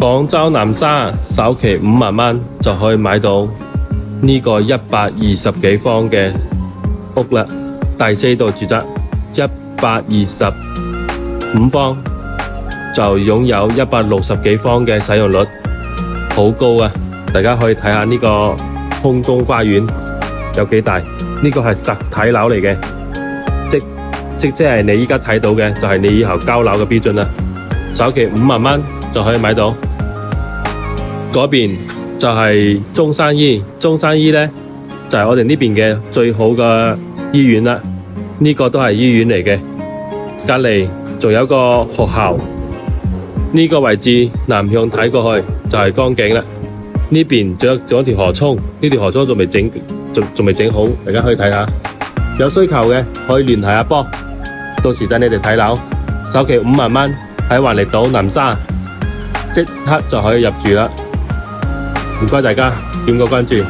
廣州南沙首期5萬蚊就可以買到呢個120幾方嘅屋啦，第4度住宅125方就擁有160幾方嘅使用率，好高啊！大家可以睇下呢個空中花園有幾大，呢個係實體樓嚟嘅，即係你依家睇到嘅就係你以後交樓嘅標準啦。首期5萬蚊就可以買到。嗰邊就係中山醫，中山醫呢就係我哋呢邊嘅最好嘅醫院啦。呢個都係醫院嚟嘅，隔籬仲有個學校。呢個位置南向睇過去就係江景啦。呢邊仲有條河涌，呢條河涌仲未整好，大家可以睇下。有需求嘅可以聯繫阿波，到時等你哋睇樓。首期5萬蚊喺環籬島南沙，即刻就可以入住啦。唔該大家點個關注。